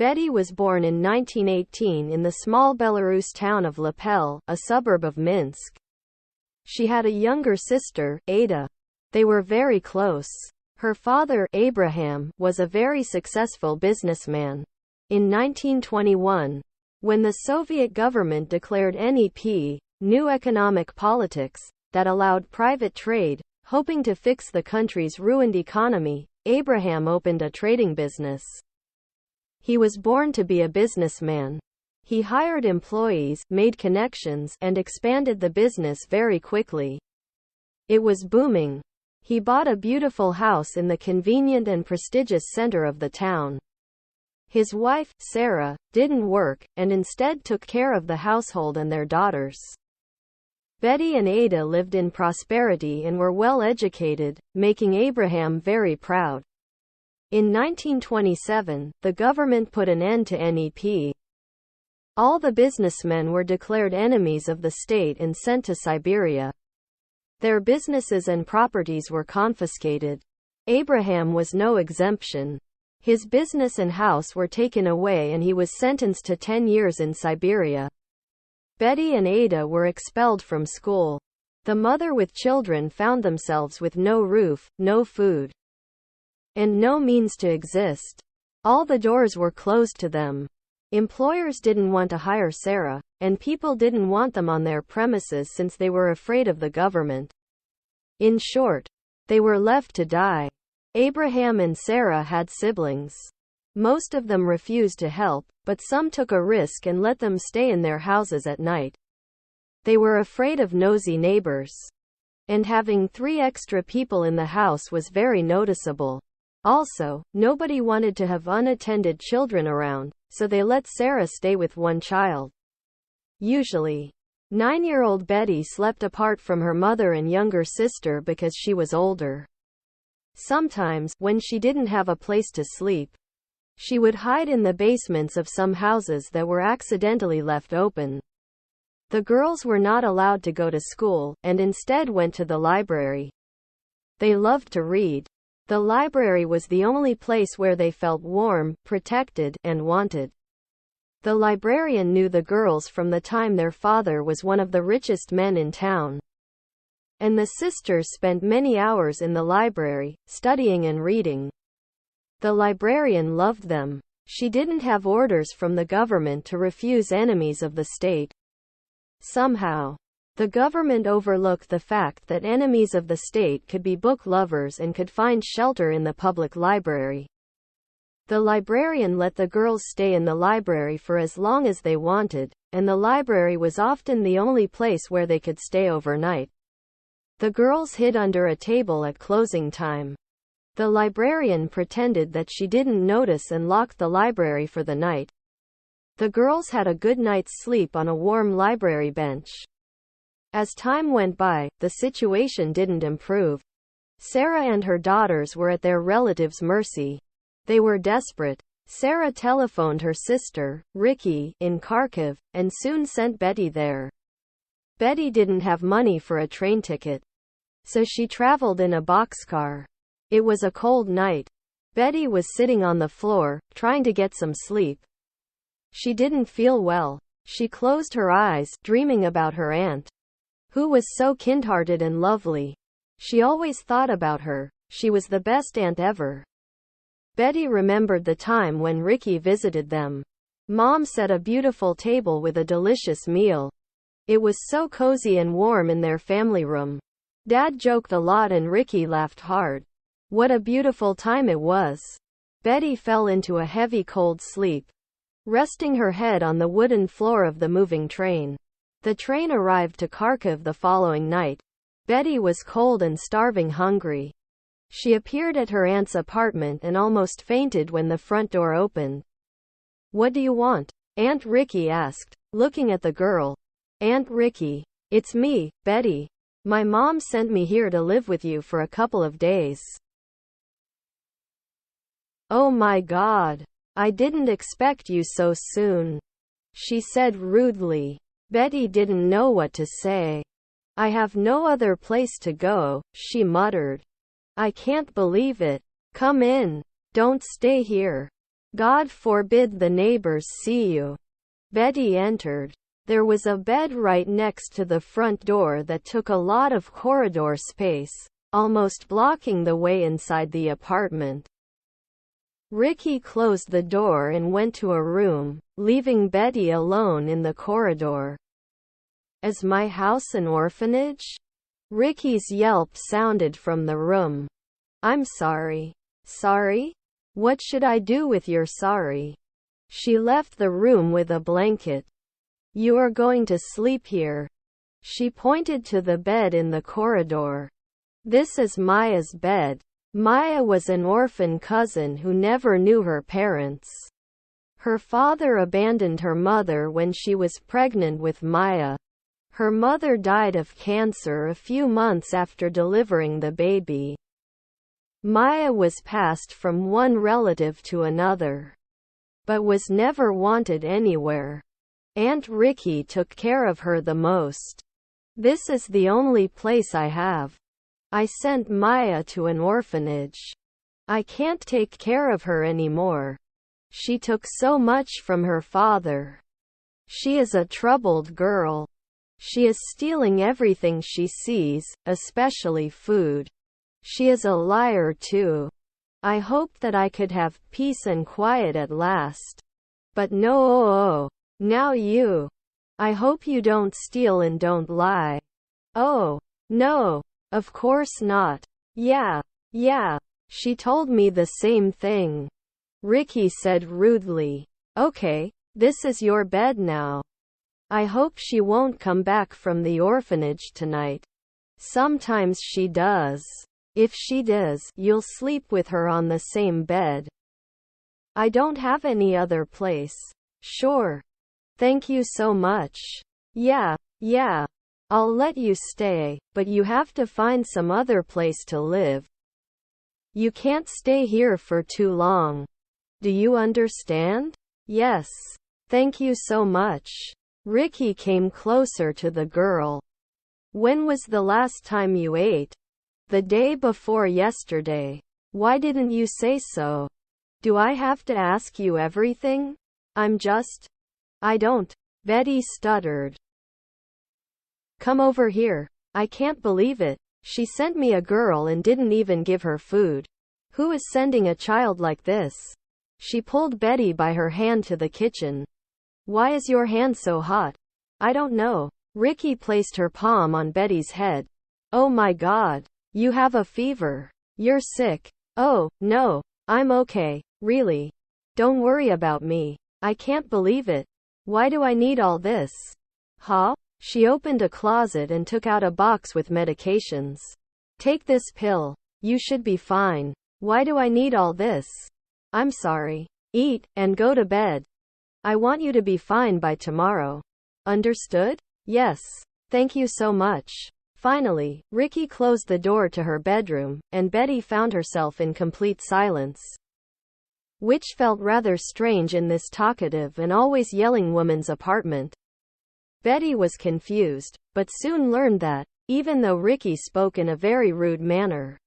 Betty was born in 1918 in the small Belarus town of Lapel, a suburb of Minsk. She had a younger sister, Ada. They were very close. Her father, Abraham, was a very successful businessman. In 1921, when the Soviet government declared NEP, new economic politics, that allowed private trade, hoping to fix the country's ruined economy, Abraham opened a trading business. He was born to be a businessman. He hired employees, made connections, and expanded the business very quickly. It was booming. He bought a beautiful house in the convenient and prestigious center of the town. His wife, Sarah, didn't work, and instead took care of the household and their daughters. Betty and Ada lived in prosperity and were well educated, making Abraham very proud. In 1927, the government put an end to NEP. All the businessmen were declared enemies of the state and sent to Siberia. Their businesses and properties were confiscated. Abraham was no exemption. His business and house were taken away and he was sentenced to 10 years in Siberia. Betty and Ada were expelled from school. The mother with children found themselves with no roof, no food, and no means to exist. All the doors were closed to them. Employers didn't want to hire Sarah, and people didn't want them on their premises since they were afraid of the government. In short, they were left to die. Abraham and Sarah had siblings. Most of them refused to help, but some took a risk and let them stay in their houses at night. They were afraid of nosy neighbors. And having 3 extra people in the house was very noticeable. Also, nobody wanted to have unattended children around, so they let Sarah stay with one child. Usually, 9-year-old Betty slept apart from her mother and younger sister because she was older. Sometimes, when she didn't have a place to sleep, she would hide in the basements of some houses that were accidentally left open. The girls were not allowed to go to school, and instead went to the library. They loved to read. The library was the only place where they felt warm, protected, and wanted. The librarian knew the girls from the time their father was one of the richest men in town. And the sisters spent many hours in the library, studying and reading. The librarian loved them. She didn't have orders from the government to refuse enemies of the state. Somehow, the government overlooked the fact that enemies of the state could be book lovers and could find shelter in the public library. The librarian let the girls stay in the library for as long as they wanted, and the library was often the only place where they could stay overnight. The girls hid under a table at closing time. The librarian pretended that she didn't notice and locked the library for the night. The girls had a good night's sleep on a warm library bench. As time went by, the situation didn't improve. Sarah and her daughters were at their relatives' mercy. They were desperate. Sarah telephoned her sister, Ricky, in Kharkiv, and soon sent Betty there. Betty didn't have money for a train ticket, so she traveled in a boxcar. It was a cold night. Betty was sitting on the floor, trying to get some sleep. She didn't feel well. She closed her eyes, dreaming about her aunt, who was so kind-hearted and lovely. She always thought about her. She was the best aunt ever. Betty remembered the time when Ricky visited them. Mom set a beautiful table with a delicious meal. It was so cozy and warm in their family room. Dad joked a lot and Ricky laughed hard. What a beautiful time it was. Betty fell into a heavy cold sleep, resting her head on the wooden floor of the moving train. The train arrived to Kharkiv the following night. Betty was cold and starving hungry. She appeared at her aunt's apartment and almost fainted when the front door opened. "What do you want?" Aunt Ricky asked, looking at the girl. "Aunt Ricky, it's me, Betty. My mom sent me here to live with you for a couple of days." "Oh my God. I didn't expect you so soon," she said rudely. Betty didn't know what to say. "I have no other place to go," she muttered. "I can't believe it. Come in. Don't stay here." God forbid the neighbors see you. Betty entered. There was a bed right next to the front door that took a lot of corridor space, almost blocking the way inside the apartment. Ricky closed the door and went to a room, leaving Betty alone in the corridor. Is my house an orphanage? Ricky's yelp sounded from the room. I'm sorry. Sorry? What should I do with your sorry? She left the room with a blanket. You are going to sleep here. She pointed to the bed in the corridor. This is Maya's bed. Maya was an orphan cousin who never knew her parents. Her father abandoned her mother when she was pregnant with Maya. Her mother died of cancer a few months after delivering the baby. Maya was passed from one relative to another, but was never wanted anywhere. Aunt Ricky took care of her the most. This is the only place I have. I sent Maya to an orphanage. I can't take care of her anymore. She took so much from her father. She is a troubled girl. She is stealing everything she sees, especially food. She is a liar too. I hoped that I could have peace and quiet at last. But no, now you. I hope you don't steal and don't lie. Oh, no, of course not. Yeah. She told me the same thing. Ricky said rudely. Okay, this is your bed now. I hope she won't come back from the orphanage tonight. Sometimes she does. If she does, you'll sleep with her on the same bed. I don't have any other place. Sure. Thank you so much. Yeah. I'll let you stay, but you have to find some other place to live. You can't stay here for too long. Do you understand? Yes. Thank you so much. Ricky came closer to the girl. When was the last time you ate? The day before yesterday. Why didn't you say so? Do I have to ask you everything? I don't. Betty stuttered. Come over here. I can't believe it. She sent me a girl and didn't even give her food. Who is sending a child like this? She pulled Betty by her hand to the kitchen. Why is your hand so hot? I don't know. Ricky placed her palm on Betty's head. Oh my God. You have a fever. You're sick. Oh, no. I'm okay. Really. Don't worry about me. I can't believe it. Why do I need all this? Huh? She opened a closet and took out a box with medications. Take this pill. You should be fine. Why do I need all this? I'm sorry. Eat, and go to bed. I want you to be fine by tomorrow. Understood? Yes. Thank you so much. Finally, Ricky closed the door to her bedroom, and Betty found herself in complete silence, which felt rather strange in this talkative and always yelling woman's apartment. Betty was confused, but soon learned that, even though Ricky spoke in a very rude manner,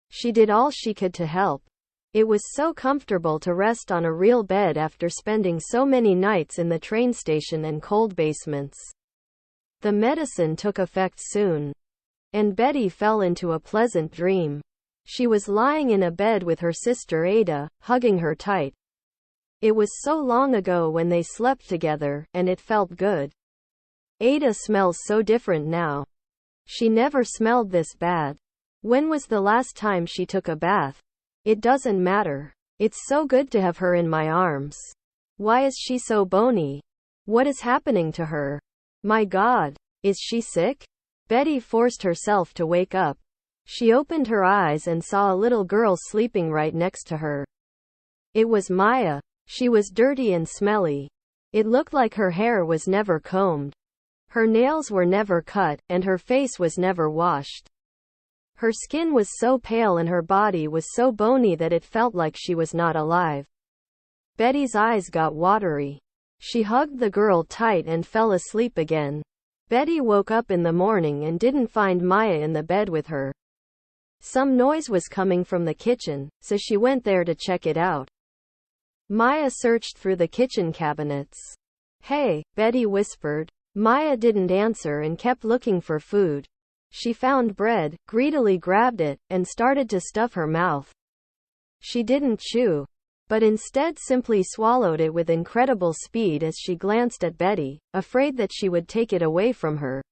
she did all she could to help. It was so comfortable to rest on a real bed after spending so many nights in the train station and cold basements. The medicine took effect soon, and Betty fell into a pleasant dream. She was lying in a bed with her sister Ada, hugging her tight. It was so long ago when they slept together, and it felt good. Ada smells so different now. She never smelled this bad. When was the last time she took a bath? It doesn't matter. It's so good to have her in my arms. Why is she so bony? What is happening to her? My God, is she sick? Betty forced herself to wake up. She opened her eyes and saw a little girl sleeping right next to her. It was Maya. She was dirty and smelly. It looked like her hair was never combed. Her nails were never cut, and her face was never washed. Her skin was so pale and her body was so bony that it felt like she was not alive. Betty's eyes got watery. She hugged the girl tight and fell asleep again. Betty woke up in the morning and didn't find Maya in the bed with her. Some noise was coming from the kitchen, so she went there to check it out. Maya searched through the kitchen cabinets. Hey, Betty whispered. Maya didn't answer and kept looking for food. She found bread, greedily grabbed it, and started to stuff her mouth. She didn't chew, but instead simply swallowed it with incredible speed as she glanced at Betty, afraid that she would take it away from her.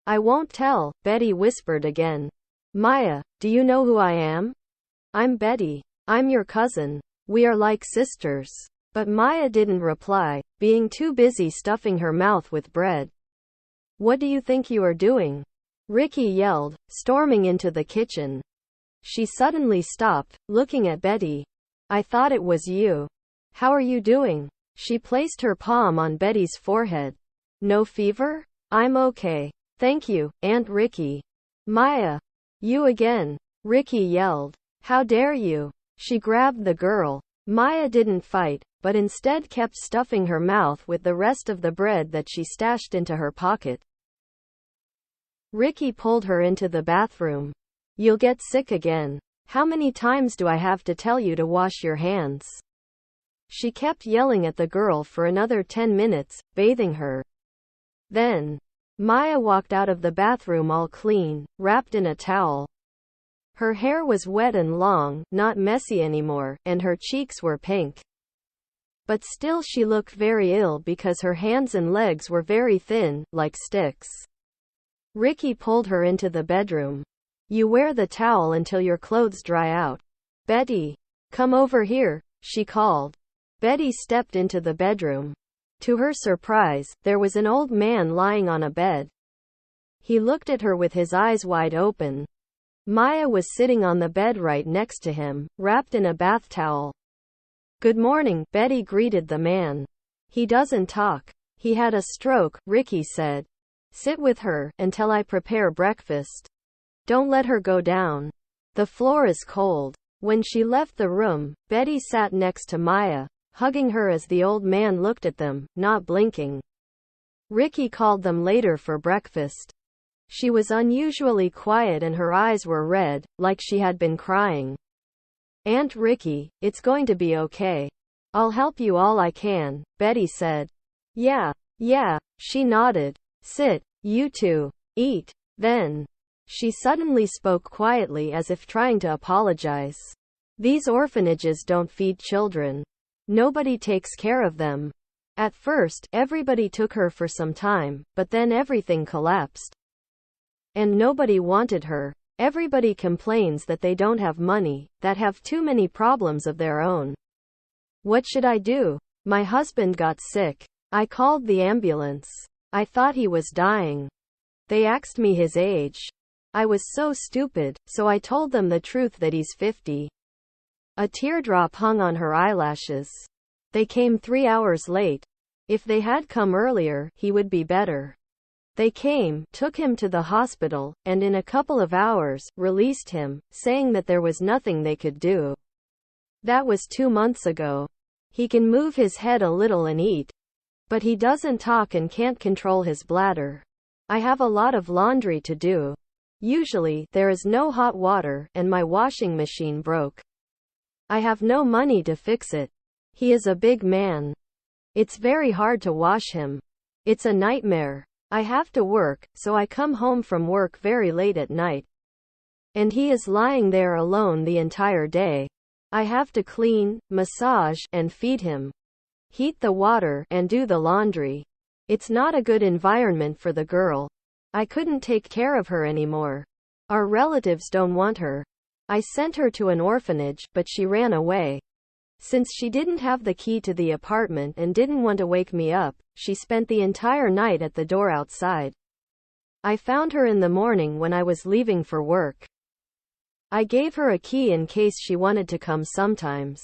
I won't tell, Betty whispered again. Maya, do you know who I am? I'm Betty. I'm your cousin. We are like sisters. But Maya didn't reply, being too busy stuffing her mouth with bread. What do you think you are doing? Ricky yelled, storming into the kitchen. She suddenly stopped, looking at Betty. I thought it was you. How are you doing? She placed her palm on Betty's forehead. No fever? I'm okay. Thank you, Aunt Ricky. Maya. You again. Ricky yelled. How dare you? She grabbed the girl. Maya didn't fight, but instead kept stuffing her mouth with the rest of the bread that she stashed into her pocket. Ricky pulled her into the bathroom. You'll get sick again. How many times do I have to tell you to wash your hands? She kept yelling at the girl for another 10 minutes, bathing her. Then, Maya walked out of the bathroom all clean, wrapped in a towel. Her hair was wet and long, not messy anymore, and her cheeks were pink. But still she looked very ill because her hands and legs were very thin, like sticks. Ricky pulled her into the bedroom. You wear the towel until your clothes dry out. Betty, come over here, she called. Betty stepped into the bedroom. To her surprise, there was an old man lying on a bed. He looked at her with his eyes wide open. Maya was sitting on the bed right next to him, wrapped in a bath towel. Good morning, Betty greeted the man. He doesn't talk. He had a stroke, Ricky said. Sit with her, until I prepare breakfast. Don't let her go down. The floor is cold. When she left the room, Betty sat next to Maya, hugging her as the old man looked at them, not blinking. Ricky called them later for breakfast. She was unusually quiet and her eyes were red, like she had been crying. Aunt Ricky, it's going to be okay. I'll help you all I can, Betty said. Yeah, she nodded. Sit, you two. Eat. Then, she suddenly spoke quietly as if trying to apologize. These orphanages don't feed children. Nobody takes care of them. At first, everybody took her for some time, but then everything collapsed. And nobody wanted her. Everybody complains that they don't have money, that have too many problems of their own. What should I do? My husband got sick. I called the ambulance. I thought he was dying. They asked me his age. I was so stupid, so I told them the truth that he's 50. A teardrop hung on her eyelashes. They came 3 hours late. If they had come earlier, he would be better. They came, took him to the hospital, and in a couple of hours, released him, saying that there was nothing they could do. That was 2 months ago. He can move his head a little and eat. But he doesn't talk and can't control his bladder. I have a lot of laundry to do. Usually, there is no hot water, and my washing machine broke. I have no money to fix it. He is a big man. It's very hard to wash him. It's a nightmare. I have to work, so I come home from work very late at night. And he is lying there alone the entire day. I have to clean, massage, and feed him. Heat the water, and do the laundry. It's not a good environment for the girl. I couldn't take care of her anymore. Our relatives don't want her. I sent her to an orphanage, but she ran away. Since she didn't have the key to the apartment and didn't want to wake me up, she spent the entire night at the door outside. I found her in the morning when I was leaving for work. I gave her a key in case she wanted to come sometimes.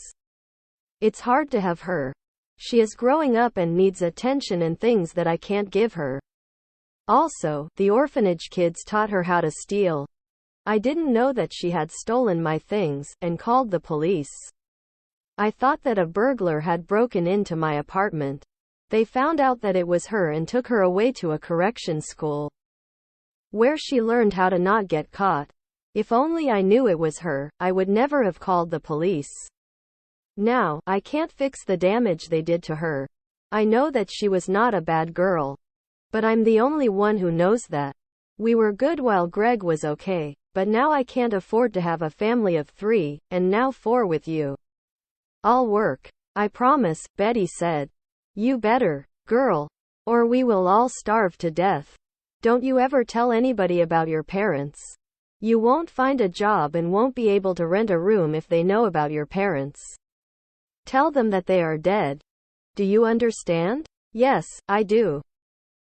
It's hard to have her. She is growing up and needs attention and things that I can't give her. Also, the orphanage kids taught her how to steal. I didn't know that she had stolen my things, and called the police. I thought that a burglar had broken into my apartment. They found out that it was her and took her away to a correction school, where she learned how to not get caught. If only I knew it was her, I would never have called the police. Now, I can't fix the damage they did to her. I know that she was not a bad girl. But I'm the only one who knows that. We were good while Greg was okay. But now I can't afford to have a family of 3, and now 4 with you. I'll work. I promise, Betty said. You better, girl. Or we will all starve to death. Don't you ever tell anybody about your parents. You won't find a job and won't be able to rent a room if they know about your parents. Tell them that they are dead. Do you understand? Yes, I do.